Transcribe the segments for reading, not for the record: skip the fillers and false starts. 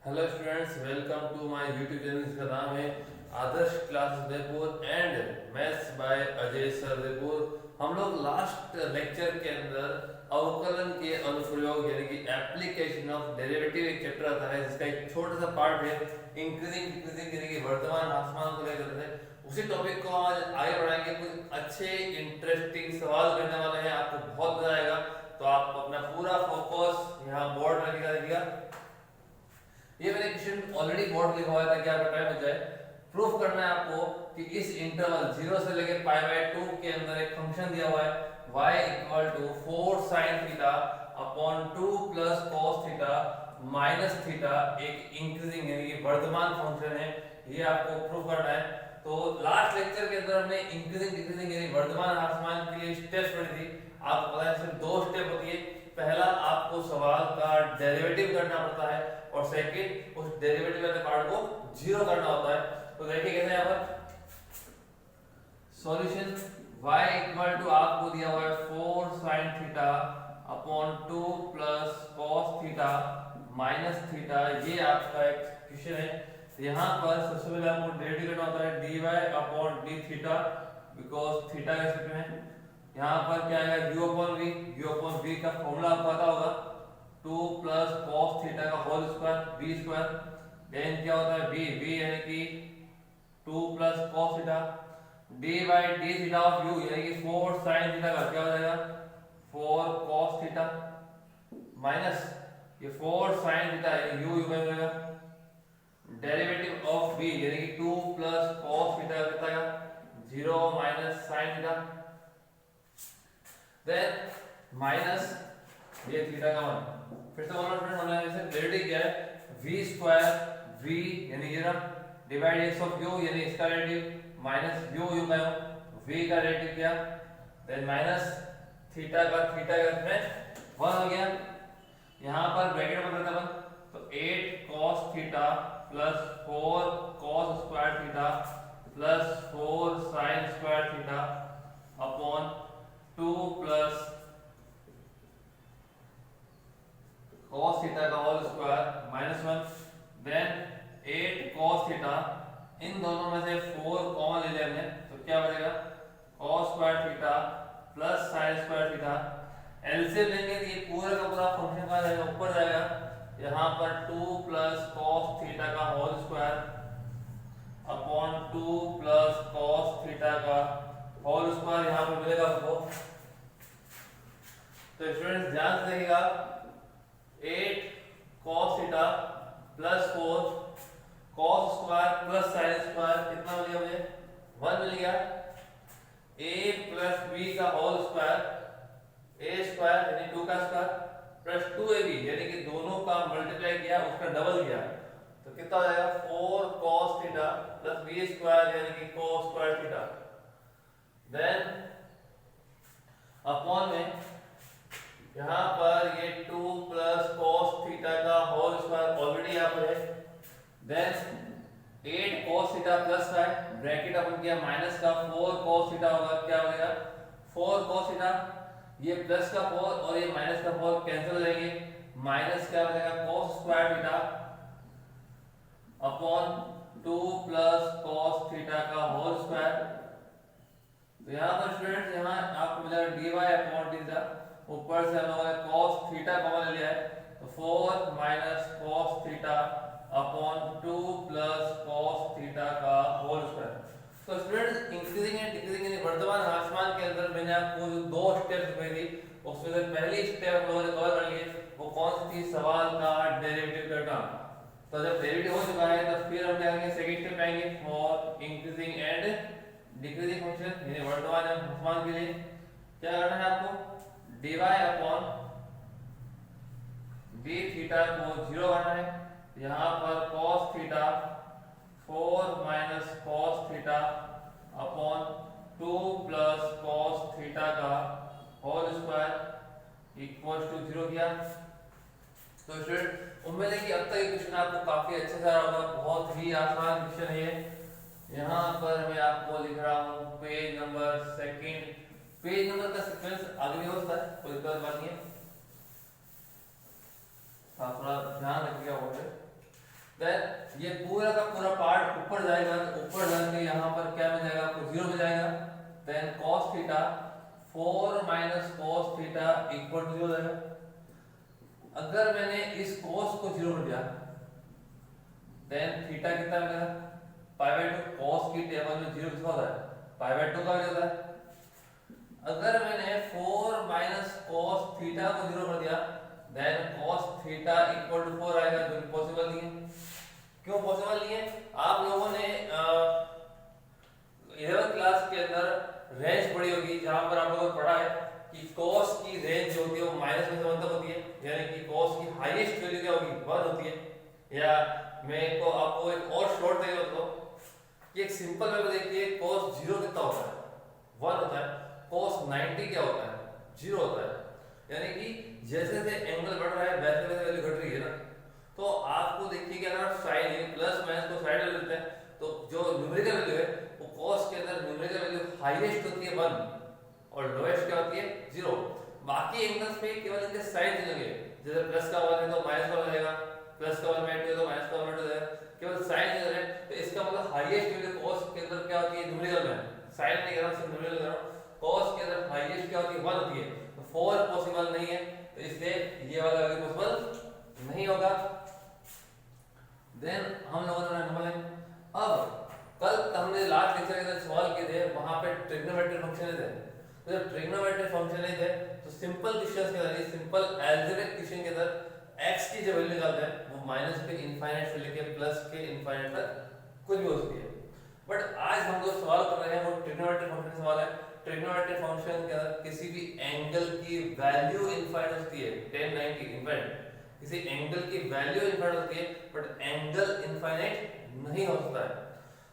Hello students, welcome to my YouTube channel जिसका नाम है Adarsh classes Udaipur and maths by Ajay sir Udaipur. हम लोग लास्ट लेक्चर के अंदर अवकलन के अनुप्रयोग यानी कि एप्लीकेशन ऑफ डेरिवेटिव एक चैप्टर आता है जिसका एक छोटा सा पार्ट है इंक्रीजिंग डिक्रीजिंग यानी कि वर्तमान ह्रासमान को लेकर है। उसी टॉपिक को आज आगे बढ़ाएंगे। कुछ अच्छे इंटरेस्टिंग सवाल करने वाले हैं, आपको बहुत मजा आएगा। तो आप अपना पूरा फोकस यहाँ बोर्ड में रखिएगा। ये मैंने क्वेश्चन ऑलरेडी बोर्ड लिखा हुआ था कि आपका टाइम बच जाए। प्रूफ करना है आपको कि इस इंटरवल 0 से लेकर पाई बाय 2 के अंदर एक फंक्शन दिया हुआ है y equal to 4 sin theta upon 2 plus cos theta minus theta, एक इंक्रीजिंग यानी कि वर्धमान फंक्शन है। ये आपको प्रूफ करना है। तो लास्ट लेक्चर के अंदर हमने इंक्रीजिंग डिक्रीजिंग यानी वर्धमान ह्रासमान के लिए स्टेप्स पढ़ी थी। आपको पता है सिर्फ दो स्टेप होती है। पहला आपको सवाल का डेरिवेटिव करना पड़ता है और सेकंड उस डेरिवेटिव वाले पार्ट को जीरो करना होता है। तो देखिए कैसे यहाँ पर सॉल्यूशन y इक्वल टू आपको दिया हुआ है 4 sin theta upon 2 plus cos theta minus theta. ये आपका एक क्वेश्चन है। तो यहाँ पर सबसे पहले आपको डेरिवेटिव करना होता है dy upon d theta, because theta का सूत्र है। यहाँ पर क्या आएगा u अपॉन v का फॉर्मूला आपको पता होगा 2 प्लस cos थीटा का whole square v square. Then क्या होता है v यानी कि 2 plus cos theta d by d theta of u यानी कि 4 sin थीटा का क्या हो जाएगा 4 cos थीटा माइनस ये 4 sin थीटा यानी u हो जाएगा डेरिवेटिव ऑफ v यानी कि 2 प्लस cos थीटा कितना आएगा 0 minus sin theta. Then minus ये थीटा का मान। फिर से बोलो फ्रेंड, हमने इसे डेरिवेटिव किया है v स्क्वायर v यानी ये ना डिवाइड x ऑफ u यानी इसका डेरिवेटिव माइनस u का v का डेरिवेटिव किया। देन माइनस थीटा का में 1 हो गया। यहां पर ब्रैकेट में करते हैं तो 8 cos theta plus 4 cos square theta plus 4 sin square theta upon 2 plus cos theta का whole square minus 1। Then 8 cos theta, इन दोनों में से 4 कॉमन ले लिया हमने तो क्या बचेगा cos square theta plus sin square theta. LCM लेंगे तो ये पूरा का पूरा फंक्शन कहां जाएगा ऊपर जाएगा। यहां पर 2 प्लस cos थीटा का whole square upon 2 plus cos theta का होल स्क्वायर यहां पर मिलेगा आपको। तो स्टूडेंट्स ध्यान से देखिएगा 8 cos theta plus 4 cos square plus sin square कितना मिल गया मुझे 1 मिल गया। a प्लस b का होल स्क्वायर a स्क्वायर यानी 2 का स्क्वायर प्लस 2ab यानी कि दोनों का मल्टीप्लाई किया उसका डबल किया तो कितना हो जाएगा 4 cos theta plus b square यानी कि cos square theta. Then upon में यहाँ पर ये 2 प्लस cos थीटा का होल स्क्वायर ऑलरेडी यहाँ पर है। Then 8 cos theta plus 5 bracket open किया माइनस का 4 cos थीटा होगा क्या बनेगा 4 cos थीटा। ये प्लस का 4 और ये माइनस का 4 कैंसिल हो जाएंगे। माइनस क्या बनेगा cos square theta upon 2 plus cos theta का होल स्क्वायर। तो यहाँ पर स्टूडेंट्स यहाँ आपको मिलेगा dy अपॉन थीटा, ऊपर से हम लोगों ने cos थीटा कॉमन ले लिया है तो 4 minus cos theta upon 2 plus cos theta का होल स्क्वायर। तो स्टूडेंट्स इंक्रीजिंग एंड डिक्रीजिंग यानी वर्धमान ह्रासमान के अंदर मैंने आपको जो दो स्टेप्स बताई थी उसमें से पहली स्टेप हम लोगों ने कवर कर ली वो कौन सी थी सवाल का डेरिवेटिव करना। तो जब डेरिवेटिव हो चुका है तो फिर हम क्या करेंगे सेकंड स्टेप आएंगे for increasing and decreasing function यानी वर्धमान एवं ह्रासमान के लिए क्या करना है आपको dy अपॉन d थीटा को 0 करना है। यहाँ पर cos theta 4 minus cos theta upon 2 plus cos theta का होल स्क्वायर इक्वल टू 0 किया। तो स्टूडेंट उम्मीद है कि अब तक ये क्वेश्चन आपको काफी अच्छे से आ रहा होगा। बहुत ही आसान क्वेश्चन है ये। यहाँ पर मैं आपको लिख रहा हूँ page number second. Page number का सीक्वेंस आगे भी हो सकता है, कोई बात नहीं है। थोड़ा ध्यान रखिएगा वो है। देन ये पूरा का पूरा पार्ट ऊपर जाएगा, तो ऊपर जाके यहाँ पर क्या मिल जाएगा आपको 0 मिल जाएगा। Then cos theta 4 minus cos theta equal to 0 जाएगा। अगर मैंने इस cos को 0 कर दिया देन थीटा कितना मिलेगा π/2। cos की टेबल में 0 किसका होता है π/2 का वैल्यू होता है। अगर मैंने 4 माइनस cos थीटा को 0 कर दिया then cos theta equal to 4 आएगा, जो कि पॉसिबल नहीं है। क्यों पॉसिबल नहीं है? आप लोगों ने 11th क्लास के अंदर रेंज पढ़ी होगी, जहां पर आप लोगों ने पढ़ा है कि cos की रेंज जो होती है वो माइनस में से 1 तक होती है, यानी कि cos की हाईएस्ट वैल्यू क्या होगी 1 होती है। या मैं को आपको एक और शॉर्ट तरीका बताऊं कि एक सिंपल वे में देखिए cos 0 कितना होता है 1 होता है, cos 90 क्या होता है 0 होता है। यानी कि जैसे जैसे एंगल बढ़ रहा है वैसे वैसे वैल्यू घट रही है ना। तो आपको देखिए कि अगर आप साइन प्लस माइनस को साइड ले लेते हैं तो जो न्यूमेरिकल वैल्यू है वो cos के अंदर न्यूमेरिकल वैल्यू हाईएस्ट होती है 1 और लोएस्ट क्या होती है 0। बाकी एंगल्स पे केवल इनके साइन चलेंगे, जैसे प्लस का 1 है तो माइनस का 1 जाएगा, प्लस का 1 है तो माइनस का 1 हो जाएगा, केवल साइन चल रहा है। तो इसका मतलब हाईएस्ट वैल्यू cos के अंदर क्या होती है न्यूमेरिकल में, साइन नहीं कर रहा सिर्फ न्यूमेरिकल कर रहा हूं। cos के अंदर हाईएस्ट क्या होती है 1 होती है, तो 4 पॉसिबल नहीं है, तो इसलिए ये वाला वैल्यू पॉसिबल नहीं होगा। देन हम लोगों ने नंबर अब कल हमने लास्ट लेक्चर के अंदर सवाल किए थे, वहां पे ट्रिग्नोमेट्रिक फंक्शन थे। तो जब ट्रिग्नोमेट्रिक फंक्शन थे तो सिंपल क्वेश्चंस के अंदर, सिंपल अलजेब्रिक क्वेश्चन के अंदर x की जो वैल्यू निकालते हैं वो माइनस के इनफाइनाइट से लेके प्लस के इनफाइनाइट तक कुछ भी हो सकती है। बट आज हम जो सवाल कर रहे हैं वो ट्रिग्नोमेट्रिक फंक्शन सवाल है। ट्रिग्नोमेट्रिक फंक्शन के अंदर किसी भी एंगल की वैल्यू इनफाइनाइट होती है, 10 90 इनफाइनाइट, किसी एंगल की वैल्यू इनफाइनाइट होती है बट एंगल इनफाइनाइट नहीं हो सकता है।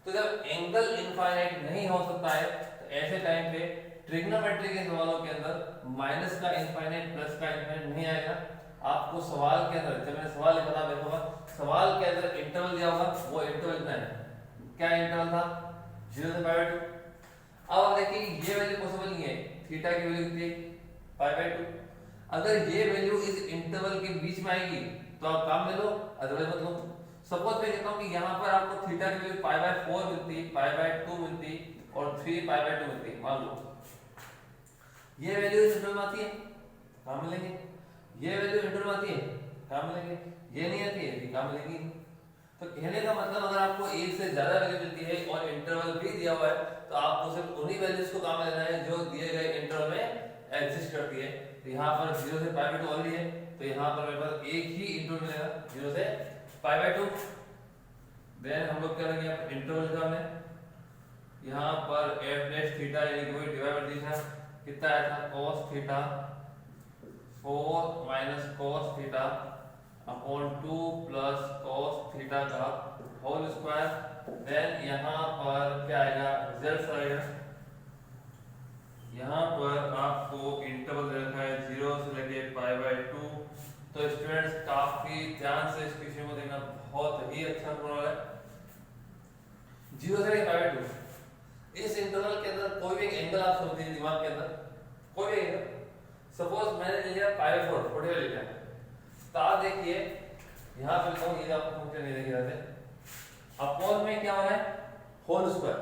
तो जब एंगल इनफाइनाइट नहीं हो सकता है तो ऐसे टाइम पे ट्रिग्नोमेट्री के सवालों के अंदर माइनस का इनफाइनाइट प्लस का इनफाइनाइट नहीं आएगा। आपको सवाल के अंदर, जब मैंने सवाल लिखा था देखोगा सवाल के अंदर इंटरवल दिया होगा, वो इंटरवल इतना है, क्या इंटरवल था 0 से π/2। अब आप देखिए ये वैल्यू पॉसिबल नहीं है, थीटा की वैल्यू कितनी है π/2। अगर ये वैल्यू इस इंटरवल के बीच में आएगी तो आप काम ले लो, अदरवाइज मत लो। सपोज मैं कहता हूं कि यहां पर आपको थीटा की वैल्यू π/4 मिलती, π/2 मिलती और 3 π/2 मिलती, मान लो ये वैल्यू इस इंटरवल में आती है, काम मिलेंगे। ये वैल्यू इंटरवल में आती है, काम मिलेंगे। ये नहीं आती है, ये काम मिलेगी। तो कहने का मतलब अगर आपको एक से ज्यादा वैल्यू मिलती है और इंटरवल भी दिया हुआ है तो आपको सिर्फ उन्हीं वैल्यूज को काम लेना है जो दिए गए इंटरवल में एग्जिस्ट करती है। तो यहाँ पर 0 से π/2 ऑलरेडी है, तो यहाँ पर मेरे पास एक ही इंटरवल मिलेगा 0 से π/2। देन हम लोग क्या करेंगे इंटरवल का हमने यहाँ पर f' थीटा यानी कि वही डिवाइड दिया कितना आया था cos theta 4 minus cos theta upon 2 plus cos theta का होल स्क्वायर। देन यहाँ पर क्या आएगा रिजल्ट आएगा, यहाँ पर आपको इंटरवल रखा है 0 से लेके π/2। तो स्टूडेंट्स काफी ध्यान से इस क्वेश्चन को देखना, बहुत ही अच्छा प्रोग्राम है। 0 से लेके π/2 इस इंटरवल के अंदर कोई भी एंगल आप सोचिए दिमाग के अंदर, कोई भी एंगल। सपोज मैंने लिया π/4 45 लिया, तो आप देखिए यहाँ पे लिखा हूँ, ये आपको फंक्शन नहीं देख रहे थे, अपॉन में क्या हो रहा है होल स्क्वायर,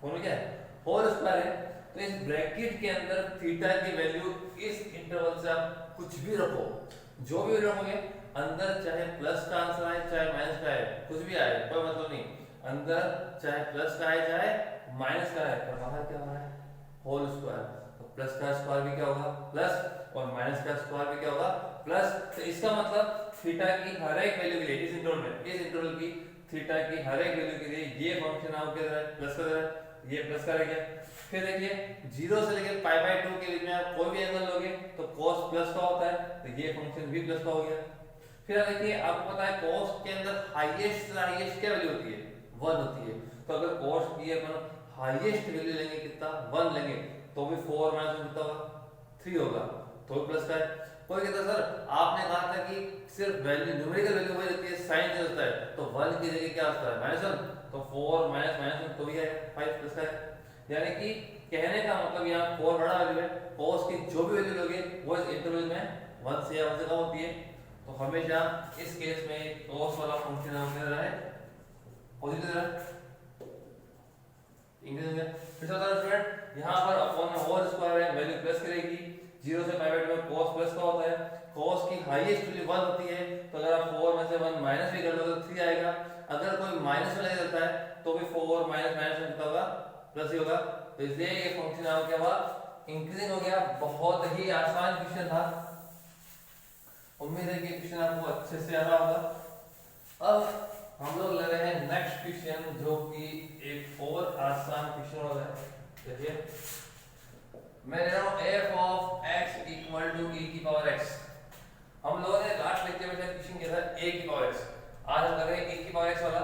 होल क्या है होल स्क्वायर है। तो इस ब्रैकेट के अंदर थीटा की वैल्यू इस इंटरवल से आप कुछ भी रखो, जो भी रखोगे अंदर चाहे प्लस का आंसर आए चाहे माइनस का आए, कुछ भी आए कोई मतलब नहीं, अंदर चाहे प्लस का आए चाहे माइनस का आए, पर बाहर क्या हो रहा है होल स्क्वायर। तो प्लस का स्क्वायर भी क्या होगा प्लस और माइनस का स्क्वायर भी क्या होगा प्लस। तो इसका मतलब थीटा की हर एक वैल्यू के लिए इस इंटरवल में, इस इंटरवल की थीटा की हर एक वैल्यू के लिए ये फंक्शन आपके इधर है प्लस का इधर है, ये प्लस का रह गया। फिर देखिए 0 से लेकर π/2 के लिए आप कोई भी एंगल लोगे तो cos प्लस का होता है, तो ये फंक्शन भी प्लस का हो गया। फिर देखिए आपको पता है cos के अंदर हाईएस्ट से हाईएस्ट क्या वैल्यू होती है 1 होती है। तो अगर cos की अपन हाईएस्ट वैल्यू लेंगे कितना 1 लेंगे तो भी 4 माइनस कितना होगा 3 होगा, तो प्लस का है। कोई कहता सर आपने कहा था कि सिर्फ वैल्यू न्यूमेरिकल वैल्यू हो जाती है साइन चलता है, तो 1 की जगह क्या आता है -1, तो 4 माइनस -1 तो भी है 5 प्लस का है। यानी कि कहने का मतलब यहाँ 4 बड़ा वैल्यू है, cos की जो भी वैल्यू लोगे वो इस इंटरवल में 1 से या 1 से कम होती है। तो हमेशा इस केस में cos वाला फंक्शन हमें दे रहा है पॉजिटिव दे रहा है इंक्रीजिंग है। फिर से स्टूडेंट यहाँ पर अपॉन में होल स्क्वायर है, वैल्यू प्लस करेगी, 0 से पाई बाय 2 में cos प्लस का होता है, cos की हाईएस्ट वैल्यू 1 होती है, तो अगर आप 4 में से 1 माइनस भी कर लो तो 3 आएगा। अगर कोई माइनस में नहीं रहता है तो भी 4 माइनस माइनस में कितना होगा, प्लस ही होगा। तो इसलिए ये फंक्शन आपका क्या हुआ, इंक्रीजिंग हो गया। बहुत ही आसान क्वेश्चन था, उम्मीद है कि क्वेश्चन आपको अच्छे से आ रहा होगा। अब हम लोग ले रहे हैं नेक्स्ट क्वेश्चन, जो कि एक और आसान क्वेश्चन हो रहा है। देखिए मैं ले रहा हूं f of x equal to e की पावर x। हम लोगों ने लास्ट लेक्चर में क्वेश्चन किया था a की पावर x, आज हम कर रहे हैं e की पावर x वाला।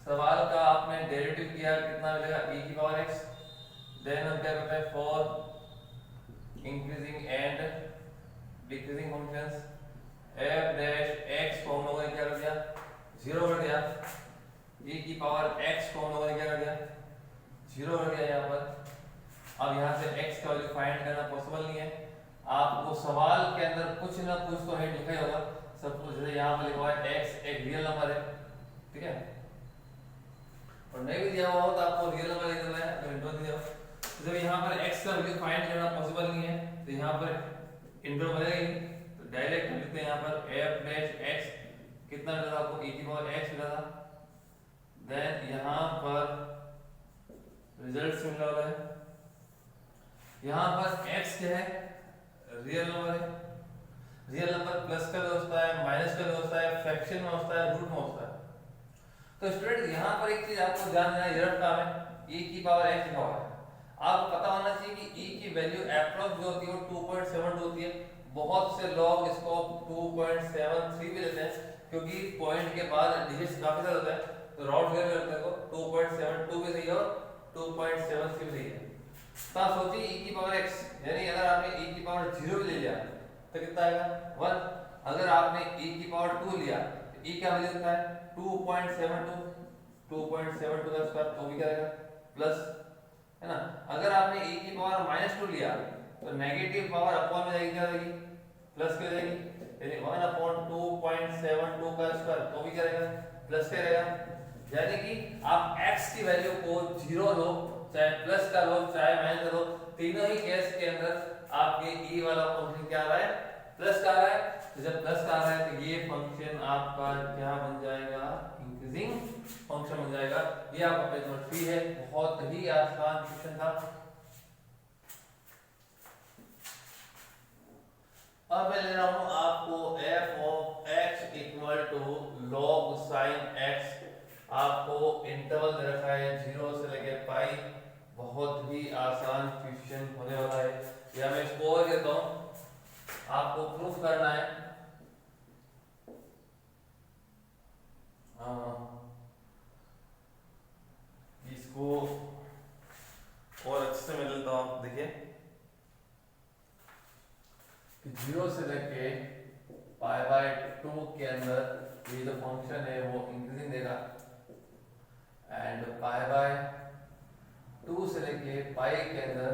सवाल का आपने डेरिवेटिव किया, कितना मिलेगा e की पावर x। देन हम क्या करते हैं, for increasing and decreasing functions f dash x को हम लोगों ने क्या कर दिया, 0 कर दिया। e की पावर x को हम लोगों ने क्या कर दिया, 0 कर दिया यहाँ पर। अब यहाँ से x का वैल्यू फाइंड करना पॉसिबल नहीं है, आपको सवाल के अंदर कुछ ना कुछ तो हिंट लिखा ही होगा। सब कुछ जैसे यहाँ पर लिखा है x एक रियल नंबर है, ठीक है, और नहीं भी दिया हुआ हो तो आपको रियल नंबर लिख देना है, तो हिंट नहीं दिया। तो जब यहाँ पर x का वैल्यू फाइंड करना पॉसिबल नहीं है तो यहाँ पर इंटरवल बनेगा, तो डायरेक्ट लिखते हैं यहाँ पर f डैश x, कितना मिला था आपको, e की पावर x मिला था। देन यहाँ पर रिजल्ट सिमिलर हो रहा है, यहाँ पर x क्या है, रियल नंबर है। रियल नंबर प्लस का भी होता है, माइनस का भी होता है, फ्रैक्शन में होता है, रूट में होता है। तो स्टूडेंट यहाँ पर एक चीज आपको ध्यान देना, यूनिट काम है e की पावर x लिखा हुआ है। आपको पता होना चाहिए कि e की वैल्यू एप्रोक्स जो होती है वो 2.72 होती है। बहुत से लोग इसको 2.73 भी लेते हैं, क्योंकि पॉइंट के बाद डिजिट्स काफी ज्यादा होता है, तो राउंड फिगर करते हैं तो 2.72 भी सही है और 2.73 भी सही है। तो आप सोचिए e की पावर x, यानी अगर आपने e की पावर 0 भी ले लिया तो कितना आएगा, 1। अगर आपने e की पावर 2 लिया तो e क्या वैल्यू कितना है, 2.72, 2.72 का स्क्वायर तो भी क्या आएगा, प्लस, है ना। अगर आपने e की पावर -2 लिया तो नेगेटिव पावर अपॉन में जाएगी, क्या जाएगी, प्लस क्या जाएगी, यानी 1/2.72 का स्क्वायर तो भी क्या रहेगा, प्लस क्या रहेगा। यानी कि आप x की वैल्यू को 0 लो, चाहे प्लस का लो चाहे माइनस का लो, तीनों ही केस के अंदर आपके e वाला फंक्शन क्या आ रहा है, प्लस का आ रहा है। तो जब प्लस का आ रहा है तो ये फंक्शन आपका क्या बन जाएगा, इंक्रीजिंग फंक्शन बन जाएगा। ये आपका पेज नंबर 3 है, बहुत ही आसान क्वेश्चन था। अब मैं ले रहा हूं आपको f of x equal to log sin x। आपको इंटरवल दे रखा है 0 से लेकर पाई, बहुत ही आसान क्वेश्चन होने वाला है। या मैं स्कोर देता हूं, आपको प्रूफ करना है। इसको और अच्छे से मैं लेता हूं, देखिए 0 से लेके π/2 के अंदर ये जो फंक्शन है वो इंक्रीजिंग देगा, एंड π/2 से लेके पाई के अंदर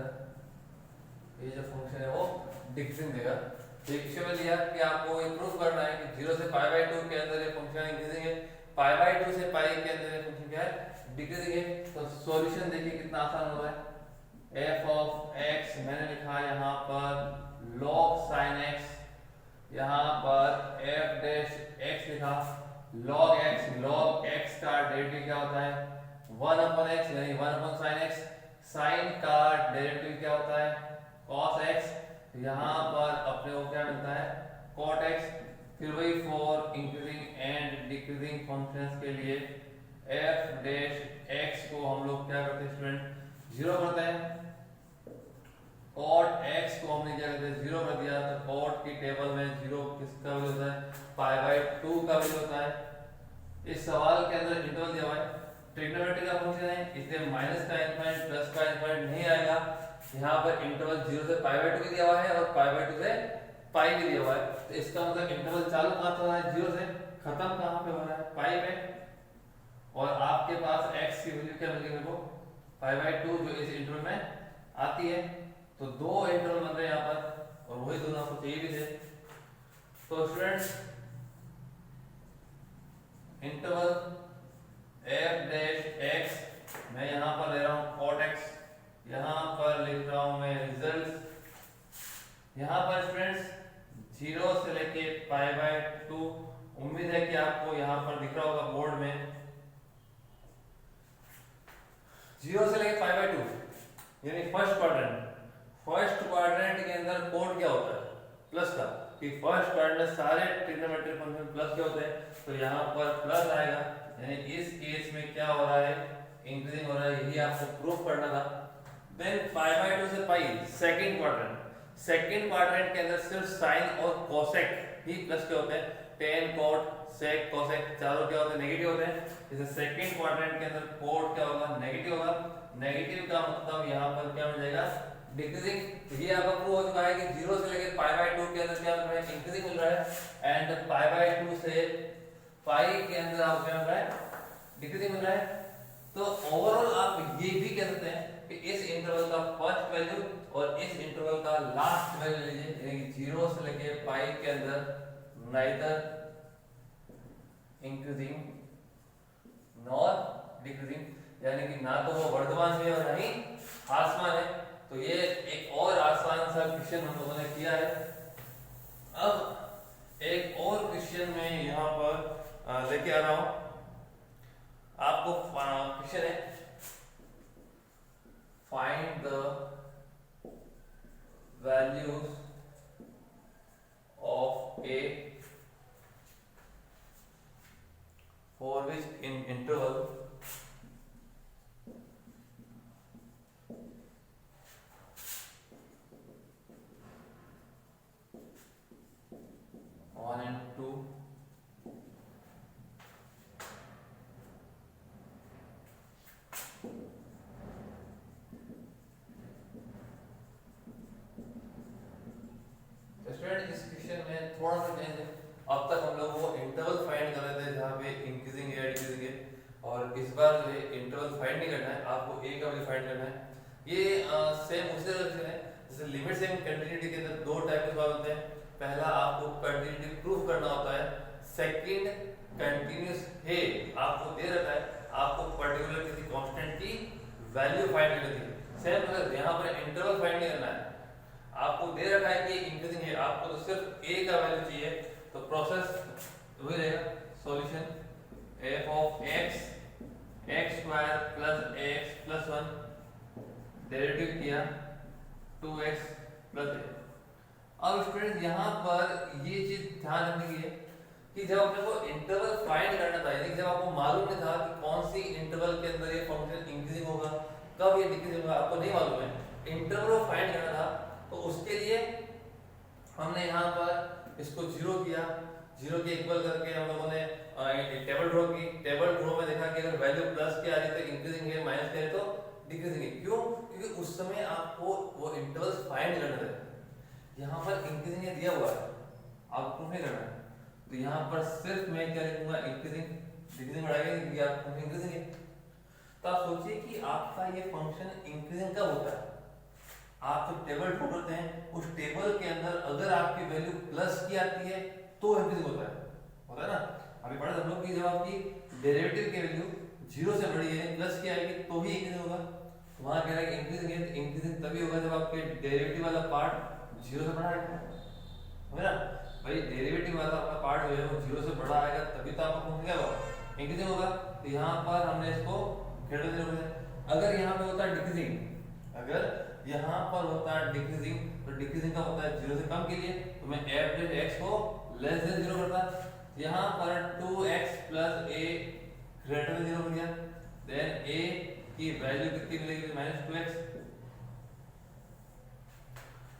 ये जो फंक्शन है वो डिक्रीजिंग देगा। तो एक में लिया कि आपको ये प्रूफ करना है कि 0 से π/2 के अंदर ये फंक्शन इंक्रीजिंग है, π/2 से पाई के अंदर ये फंक्शन क्या है, डिक्रीजिंग है। तो सॉल्यूशन देखिए कितना आसान हो रहा है। f ऑफ x मैंने लिखा यहाँ पर log sin x, यहाँ पर f डैश x लिखा, log x का डेरिवेटिव क्या होता है, 1/x यानी 1/sin x। sin का डेरिवेटिव क्या होता है, cos x। यहाँ पर अपने को क्या मिलता है, cot x। फिर वही for increasing and decreasing functions के लिए f डैश x को हम लोग क्या करते हैं स्टूडेंट, 0 करते हैं। cot x को हमने क्या करते हैं, 0 कर दिया, तो cot की टेबल में 0 किसका वैल्यू होता है, π/2 का वैल्यू होता है। इस सवाल के अंदर इंटरवल दिया हुआ है, ट्रिग्नोमेट्री का फंक्शन है, इसलिए माइनस का इनफाइनाइट प्लस का इनफाइनाइट नहीं आएगा। यहाँ पर इंटरवल 0 से π/2 भी दिया हुआ है और π/2 से पाई भी दिया हुआ है, तो इसका मतलब इंटरवल चालू कहाँ से हो रहा है, 0 से, खत्म कहाँ पे हो रहा है, पाई में। और आपके पास x की वैल्यू क्या मिलेगी मेरे को, π/2 जो इस इंटरवल में आती है। तो दो इंटरवल बन रहे हैं यहाँ पर, और वही दोनों आपको चाहिए भी थे। तो students interval f dash x मैं यहां पर ले रहा हूं cot x, यहां पर लिख रहा हूं मैं रिजल्ट्स, यहां पर स्टूडेंट्स 0 से लेके पाई बाय 2, उम्मीद है कि आपको यहां पर दिख रहा होगा बोर्ड में 0 से लेके पाई बाय 2 यानी फर्स्ट क्वाड्रेंट के अंदर कोड क्या होता है प्लस का, कि फर्स्ट क्वाड्रेंट में सारे ट्रिग्नोमेट्रिक फंक्शन प्लस के होते हैं, तो यहाँ पर प्लस आएगा, यानी इस केस में क्या हो रहा है इंक्रीजिंग हो रहा है, यही आपको प्रूफ करना था। देन पाई बाय 2 से पाई सेकंड क्वाड्रेंट के अंदर सिर्फ साइन और कोसेक ही प्लस के होते हैं, टेन कोट सेक कोसेक चारों क्या होते हैं नेगेटिव होते हैं, जैसे सेकंड क्वाड्रेंट के अंदर कोट क्या होगा नेगेटिव होगा, नेगेटिव का मतलब यहाँ पर क्या मिल जाएगा डिक्रीजिंग। ये आपका प्रूव हो चुका है कि 0 से लेकर पाई बाय 2 के अंदर क्या मिल रहा है इंक्रीजिंग मिल रहा है, एंड पाई बाय 2 से पाई के अंदर आपको क्या मिल रहा है डिक्रीजिंग मिल रहा है। तो ओवरऑल आप ये भी कह सकते हैं कि इस इंटरवल का फर्स्ट वैल्यू और इस इंटरवल का लास्ट वैल्यू लीजिए, यानी कि 0 से लेके पाई के अंदर नाइदर इंक्रीजिंग नॉर डिक्रीजिंग, यानी कि ना तो वो वर्धमान है और ना ही ह्रासमान है। तो ये एक और आसान सा क्वेश्चन हम लोगों ने किया है। अब एक और क्वेश्चन में यहाँ पर लेके आ रहा हूं आपको, क्वेश्चन है find the values of a for which in interval one and two student इस क्वेश्चन में थोड़ा सा चेंज है। अब तक हम लोग वो इंटरवल फाइंड कर रहे थे जहाँ पे इंक्रीजिंग है डिक्रीजिंग है, और इस बार जो है इंटरवल फाइंड नहीं करना है, आपको ए का वैल्यू फाइंड करना है। ये सेम उसी तरह से है जैसे लिमिट सेम कंटिन्यूटी के अंदर दो टाइप के सवाल होते हैं, पहला आपको कंटिन्यूटी प्रूफ करना होता है, सेकंड कंटीन्यूअस है आपको दे रखा है, आपको पर्टिकुलर किसी कांस्टेंट की वैल्यू फाइंड करनी है। सेम मतलब यहाँ पर इंटरवल फाइंड नहीं करना है, आपको दे रखा है कि इंक्रीजिंग है, आपको तो सिर्फ a का वैल्यू चाहिए, तो प्रोसेस वही रहेगा solution f of x x square plus x plus 1 derivative किया 2x प्लस a। अब स्टूडेंट यहाँ पर ये चीज ध्यान रखने की है कि जब अपने को इंटरवल फाइंड करना था, यानी जब आपको मालूम नहीं था कि कौन सी इंटरवल के अंदर ये फंक्शन इंक्रीजिंग होगा कब ये डिक्रीजिंग होगा, आपको नहीं मालूम है, इंटरवल फाइंड करना था, तो उसके लिए हमने यहाँ पर इसको 0 किया, 0 के इक्वल करके हम लोगों ने टेबल ड्रॉ की, टेबल ड्रॉ में देखा कि अगर वैल्यू प्लस के आ रही है तो इंक्रीजिंग है, माइनस के आ रही है तो डिक्रीजिंग है। क्यों? क्योंकि उस समय आपको वो इंटरवल्स फाइंड करना है, यहाँ पर इंक्रीजिंग है दिया हुआ है, आपको प्रूफ नहीं करना है, तो यहाँ पर सिर्फ मैं क्या लिखूंगा इंक्रीजिंग, डिक्रीजिंग बढ़ाएगा क्योंकि आप इंक्रीजिंग है। तो आप सोचिए कि आपका ये फंक्शन इंक्रीजिंग कब होता है, आप जो टेबल ड्रॉ करते हैं उस टेबल के अंदर अगर आपकी वैल्यू प्लस की आती है तो इंक्रीजिंग होता है ना। अभी पढ़ा हम लोग कि जब आपकी डेरिवेटिव की वैल्यू 0 से बड़ी है प्लस की आएगी तो ही इंक्रीजिंग होगा, तो वहां कह रहा है कि इंक्रीजिंग है, तो इंक्रीजिंग तभी होगा जब आपके डेरिवेटिव वाला पार्ट 0 से बड़ा आएगा, है ना भाई, डेरिवेटिव वाला आपका पार्ट जो है वो 0 से बड़ा आएगा तभी तो आपका फंक्शन क्या होगा इंक्रीजिंग होगा। तो यहाँ पर हमने इसको ग्रेटर देन होगा, अगर यहाँ पे होता है डिक्रीजिंग, अगर यहाँ पर होता है डिक्रीजिंग, तो डिक्रीजिंग का होता है 0 से कम के लिए, तो मैं f डेल x को लेस देन 0 करता, यहाँ पर 2x plus a greater than 0 कर दिया, देन a की वैल्यू कितनी मिलेगी -2x।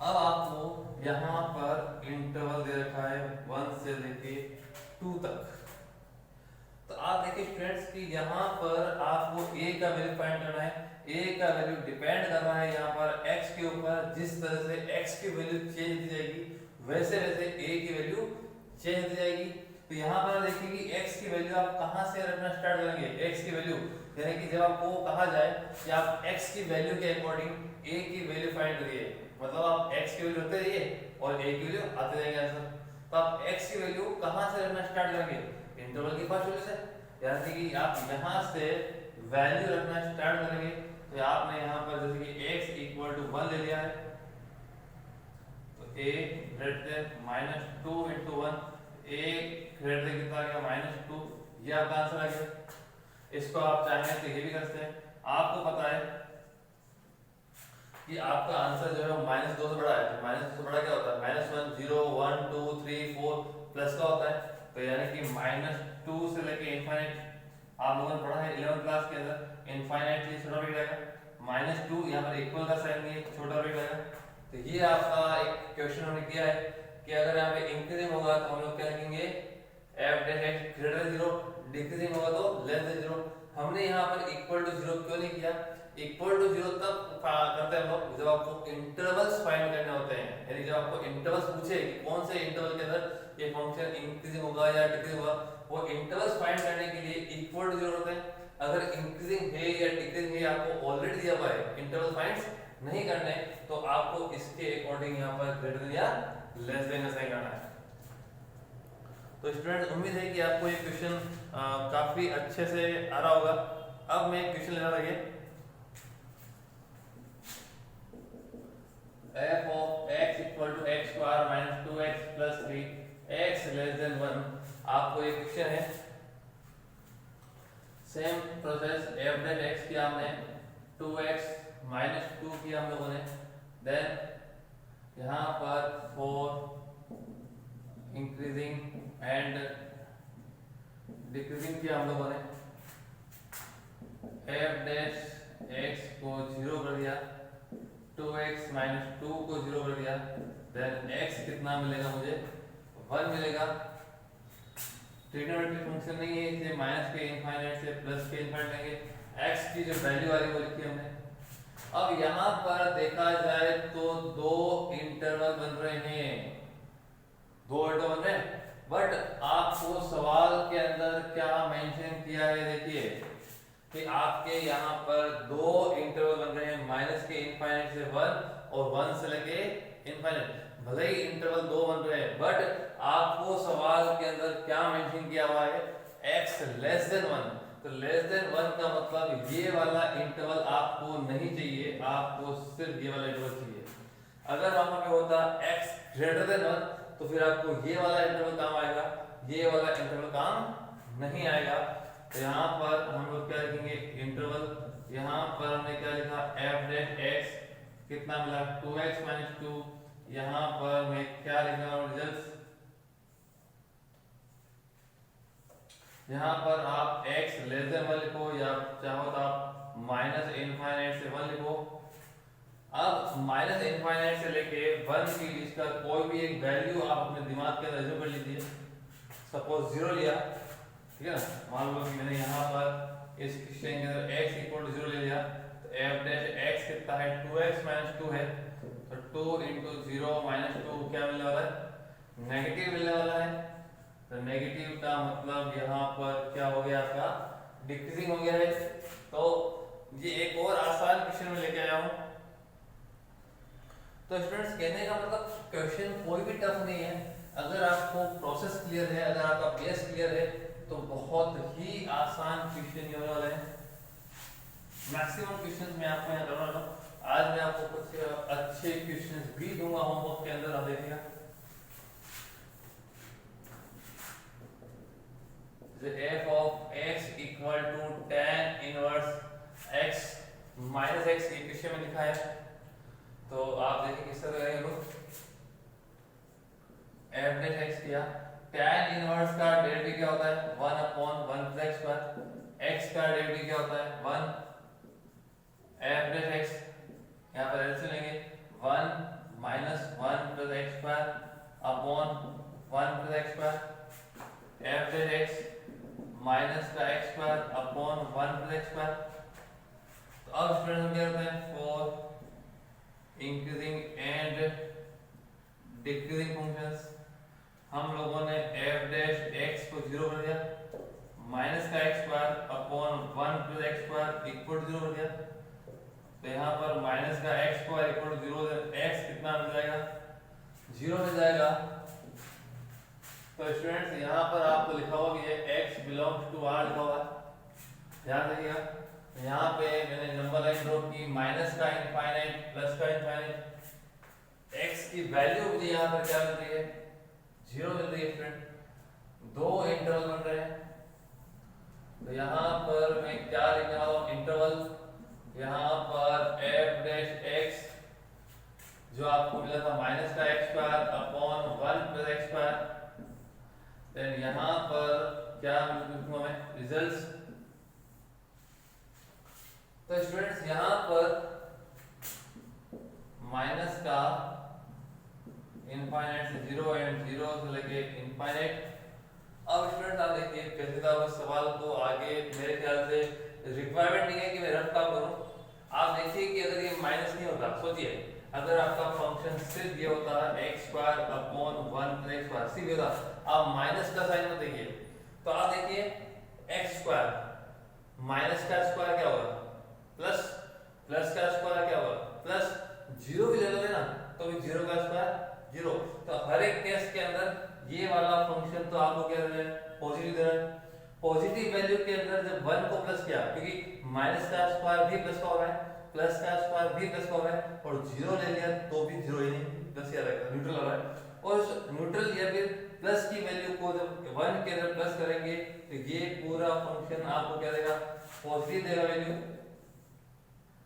अब आपको यहाँ पर इंटरवल दे रखा है 1 से लेके 2 तक, तो आप देखिए स्टूडेंट्स कि यहाँ पर आपको a का वैल्यू फाइंड करना है, a का वैल्यू डिपेंड कर रहा है यहाँ पर x के ऊपर, जिस तरह से x की वैल्यू चेंज होती जाएगी वैसे वैसे a की वैल्यू चेंज होती जाएगी। तो यहाँ पर देखिए कि x की वैल्यू आप कहाँ से रखना स्टार्ट करेंगे, x की वैल्यू, यानी कि जब आपको कहा जाए कि आप x की वैल्यू के अकॉर्डिंग a की वैल्यू फाइंड करिए, मतलब आप x की वैल्यू रखते रहिए और a की वैल्यू आते जाएंगे आंसर। तो आप x की वैल्यू कहां से रखना स्टार्ट करेंगे, इंटरवल की फर्स्ट वैल्यू से, यानी कि आप यहां से वैल्यू रखना स्टार्ट करेंगे। तो आपने यहां पर जैसे कि x इक्वल टू 1 ले लिया है, तो a greater than -2 into 1, a greater than कितना आ गया -2, ये आपका आंसर आ गया। इसको आप चाहें तो ये भी कर सकते हैं। आपको पता है कि आपका आंसर जो है -2 से बड़ा है, तो -2 से बड़ा क्या होता है, -1 0 1 2 3 4 प्लस का होता है। तो यानी कि -2 से लेके इनफाइनाइट, आप लोगों ने पढ़ा है 11th क्लास के अंदर, इनफाइनाइटली छोटा रह जाएगा, -2 यहाँ पर इक्वल का साइन नहीं है, छोटा रह जाएगा। तो ये आपका एक क्वेश्चन हमने किया है कि अगर यहाँ पे इंक्रीजिंग होगा तो हम लोग क्या लिखेंगे, f dash x greater than 0, decreasing होगा तो लेस देन 0। हमने यहाँ पर इक्वल टू 0 क्यों नहीं किया, इक्वल टू 0 तब करते हैं हम लोग जब आपको इंटरवल्स फाइंड करने होते हैं, यानी जब आपको इंटरवल्स पूछे कि कौन से इंटरवल के अंदर ये फंक्शन इंक्रीजिंग होगा या डिक्रीजिंग होगा, वो इंटरवल्स फाइंड करने के लिए इक्वल टू 0 होते हैं। अगर इंक्रीजिंग है या डिक्रीजिंग है आपको ऑलरेडी दिया हुआ है, इंटरवल फाइंड नहीं करने, तो आपको इसके अकॉर्डिंग यहाँ पर ग्रेटर देन या लेस देन का साइन करना है। तो स्टूडेंट उम्मीद है कि आपको ये क्वेश्चन काफी अच्छे से आ रहा होगा। अब मैं क्वेश्चन लेना लगे, f of x equal to x square minus 2x plus 3 x less than 1। आपको ये क्वेश्चन है, सेम प्रोसेस f डेट x किया हमने, 2x minus 2 किया हम लोगों ने, देन यहाँ पर 4 इंक्रीजिंग एंड डिक्रीजिंग किया हम लोगों ने, f डैश x को 0 कर दिया, 2x minus 2 को 0 कर दिया, देन x कितना मिलेगा मुझे, 1 मिलेगा। ट्रिग्नोमेट्रिक फंक्शन नहीं है इसलिए माइनस के इनफाइनाइट से प्लस के इनफाइनाइट लेंगे, x की जो वैल्यू आ रही है वो लिखी हमने। अब यहाँ पर देखा जाए तो दो इंटरवल बन रहे हैं, दो इंटरवल बन रहे हैं, बट आपको सवाल के अंदर क्या मेंशन किया है, देखिए कि आपके यहाँ पर दो इंटरवल बन रहे हैं, माइनस के इनफाइनाइट से 1 और 1 से लेके इनफाइनाइट। भले ही इंटरवल दो बन रहे हैं, बट आपको सवाल के अंदर क्या मेंशन किया हुआ है, x लेस देन 1। तो लेस देन 1 का मतलब ये वाला इंटरवल आपको नहीं चाहिए, आपको सिर्फ ये वाला इंटरवल चाहिए। अगर वहां पे होता x ग्रेटर देन 1 तो फिर आपको ये वाला इंटरवल काम आएगा, ये वाला इंटरवल काम नहीं आएगा। तो यहाँ पर हम लोग क्या लिखेंगे, इंटरवल, यहाँ पर हमने क्या लिखा, f डैश x कितना मिला, 2x minus 2। यहाँ पर मैं क्या लिख रहा हूँ, रिजल्ट, यहाँ पर आप x लेस देन 1 लिखो, या चाहो तो आप माइनस इनफाइनाइट से 1 लिखो। अब माइनस इनफाइनाइट से लेके 1 के बीच का कोई भी एक वैल्यू आप अपने दिमाग के अंदर एज्यूम कर लीजिए। सपोज 0 लिया, ठीक है ना, मान लो कि मैंने यहाँ पर इस क्वेश्चन के अंदर x इक्वल टू 0 ले लिया, तो f डैश x कितना है, 2x minus 2 है, तो 2 into 0 minus 2 क्या मिलने वाला है, नेगेटिव मिलने वाला है। तो नेगेटिव का मतलब यहाँ पर क्या हो गया, आपका डिक्रीजिंग हो गया है। तो ये एक और आसान क्वेश्चन में लेके आया हूँ। तो स्टूडेंट्स कहने का मतलब क्वेश्चन कोई भी टफ नहीं है, अगर आपको प्रोसेस क्लियर है, अगर आपका बेस क्लियर है, तो बहुत ही आसान क्वेश्चन होने वाले हैं। मैक्सिमम क्वेश्चंस मैं आपको यहाँ करवा रहा हूँ। आज मैं आपको कुछ अच्छे क्वेश्चंस भी दूंगा होमवर्क के अंदर, आप देखिएगा। f of x equal to tan inverse x minus x, ये क्वेश्चन में लिखा है, तो आप देखिए किस तरह करेंगे लोग। f डैश x किया, tan इनवर्स का डेरिवेटिव क्या होता है, 1 upon 1 plus x square, x का डेरिवेटिव क्या होता है 1, f डैश x यहाँ पर एलसीएम लेंगे, 1 minus 1 plus x square upon 1 plus x square, f dash x minus का x square upon 1 plus x square. तो अब स्टूडेंट हम क्या करते हैं, for increasing and decreasing functions, हम लोगों ने f डैश x को 0 कर दिया, माइनस का x square upon 1 plus x square equal to 0 कर दिया। तो यहाँ पर माइनस का x square equal to 0, x कितना मिल जाएगा, 0 मिल जाएगा। तो स्टूडेंट्स यहाँ पर आपको लिखा हुआ कि x बिलोंग्स टू r लिखा हुआ है, ध्यान रखिएगा। यहाँ पे मैंने नंबर लाइन ड्रॉ की, माइनस का इनफाइनाइट, प्लस का इनफाइनाइट, x की वैल्यू मुझे यहाँ पर क्या मिल रही है, 0 मिल रही है स्टूडेंट। दो इंटरवल बन रहे हैं, तो यहाँ पर मैं क्या लिखने वाला हूँ, इंटरवल। यहाँ पर f डैश x जो आपको मिला था माइनस का x square upon 1 plus x square, then यहाँ पर क्या लिखूंगा मैं, रिजल्ट्स। तो स्टूडेंट्स यहाँ पर माइनस का इनफाइनाइट से 0 एंड 0 से लेके इनफाइनाइट। अब स्टूडेंट आप देखिए कैसे था उस सवाल को आगे मेरे ख्याल से रिक्वायरमेंट नहीं है कि मैं रफ काम करूं। आप देखिए कि अगर ये माइनस नहीं होता, सोचिए अगर आपका फंक्शन सिर्फ ये होता है x square upon 1 plus x square, सिर्फ ये होता, आप माइनस का साइन मत देखिए। तो आप देखिए x स्क्वायर माइनस का स्क्वायर क्या होगा, प्लस, प्लस का स्क्वायर क्या होगा, प्लस, 0 भी ले लोगे ना तो भी 0 का स्क्वायर 0। तो हर एक केस के अंदर ये वाला फंक्शन तो आपको क्या दे रहा है, पॉजिटिव दे रहा है। पॉजिटिव वैल्यू के अंदर जब 1 को प्लस किया, क्योंकि माइनस का स्क्वायर भी प्लस का हो रहा है, प्लस का स्क्वायर भी प्लस का हो रहा है, और 0 ले लिया तो भी 0 ही नहीं, प्लस या रहेगा, न्यूट्रल हो रहा है। और उस न्यूट्रल या फिर प्लस की वैल्यू को जब 1 के अंदर प्लस करेंगे तो ये पूरा फंक्शन आपको क्या देगा, पॉजिटिव देगा वैल्यू।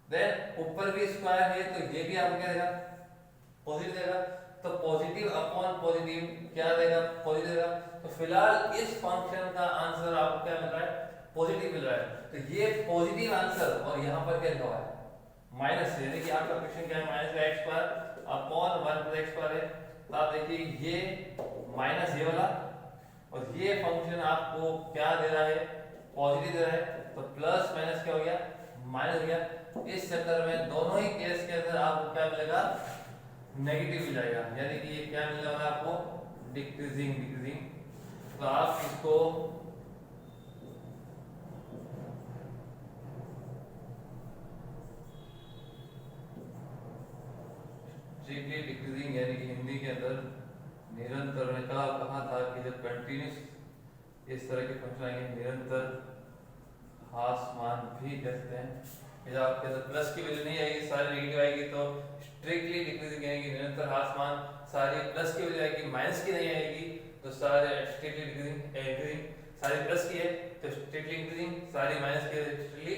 देन ऊपर भी स्क्वायर है तो ये भी आपको क्या देगा, पॉजिटिव देगा। तो पॉजिटिव अपॉन पॉजिटिव क्या देगा, पॉजिटिव देगा। तो फिलहाल इस फंक्शन का आंसर आपको क्या मिल रहा है, पॉजिटिव मिल रहा है। तो ये पॉजिटिव आंसर, और यहाँ पर क्या लिखा हुआ है, माइनस, यानी कि आपका क्वेश्चन क्या है, माइनस का x square upon 1 plus x square है। तो आप देखिए ये माइनस ये वाला, और ये फंक्शन आपको क्या दे रहा है, पॉजिटिव दे रहा है। तो प्लस माइनस क्या हो गया, माइनस हो गया। इस चक्कर में दोनों ही केस के अंदर आपको क्या मिलेगा, नेगेटिव मिल जाएगा, यानी कि ये क्या मिलने वाला है आपको, डिक्रीजिंग, डिक्रीजिंग। तो आप इसको स्ट्रिक्टली डिक्रीजिंग, यानी कि हिंदी के अंदर निरंतर, मैंने कहा था कि जब कंटिन्यूस इस तरह के फंक्शन आएंगे, निरंतर ह्रासमान भी कहते हैं। जब आपके अंदर प्लस की वैल्यू नहीं आएगी, सारी नेगेटिव आएगी, तो स्ट्रिक्टली डिक्रीजिंग आएगी, निरंतर ह्रासमान। सारी प्लस की वैल्यू आएगी, माइनस की नहीं आएगी, तो सारे स्ट्रिक्टली डिक्रीजिंग। सारी प्लस की है तो स्ट्रिक्टली इंक्रीजिंग, सारी माइनस की है स्ट्रिक्टली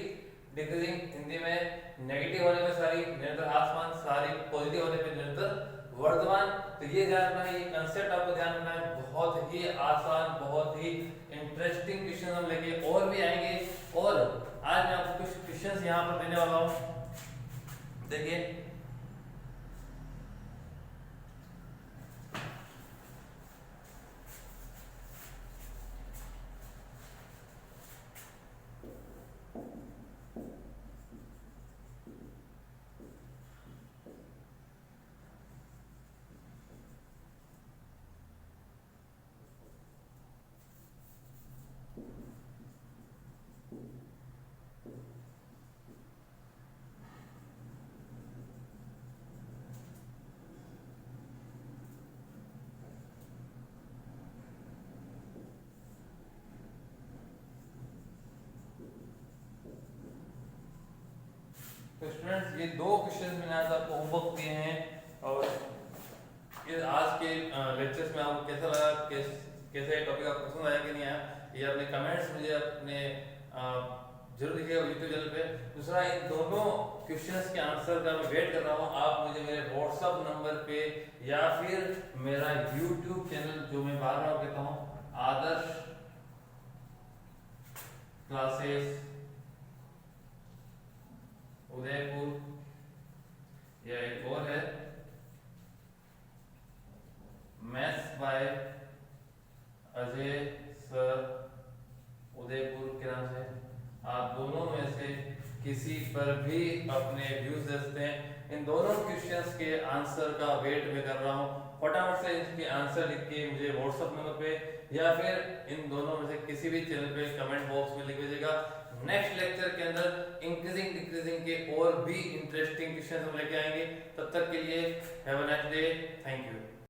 डिक्रीजिंग। हिंदी में नेगेटिव होने पे सारी निरंतर ह्रासमान, सारी पॉजिटिव होने पे निरंतर वर्धमान। तो ये ध्यान रखना है, ये कंसेप्ट आपको ध्यान रखना है। बहुत ही आसान, बहुत ही इंटरेस्टिंग क्वेश्चन हम लेके और भी आएंगे, और आज मैं आपको कुछ क्वेश्चंस यहाँ पर देने वाला हूँ। देखिए तो स्टूडेंट्स, ये दो क्वेश्चन मैंने आज आपको होमवर्क दिए हैं, और ये आज के लेक्चर्स में आपको कैसा लगा, कैसे टॉपिक आपको पसंद आया कि नहीं आया, ये अपने कमेंट्स मुझे अपने जरूर लिखिएगा यूट्यूब चैनल पे। दूसरा, इन दोनों क्वेश्चंस के आंसर का मैं वेट कर रहा हूँ। आप मुझे मेरे व्हाट्सएप नंबर पे या फिर मेरा यूट्यूब चैनल जो मैं बार बार कहता हूँ, आदर्श क्लासेस उदयपुर, या एक और है maths by Ajay sir Udaipur के नाम से। आप दोनों में से किसी पर भी अपने व्यूज दे सकते हैं। इन दोनों क्वेश्चंस के आंसर का वेट मैं कर रहा हूँ। फटाफट से इसके आंसर लिख के मुझे व्हाट्सएप नंबर पे या फिर इन दोनों में से किसी भी चैनल पे कमेंट बॉक्स में लिख दीजिएगा। नेक्स्ट लेक्चर के अंदर इंक्रीजिंग डिक्रीजिंग के और भी इंटरेस्टिंग क्वेश्चन हम लेके आएंगे। तब तक के लिए have a nice day, thank you.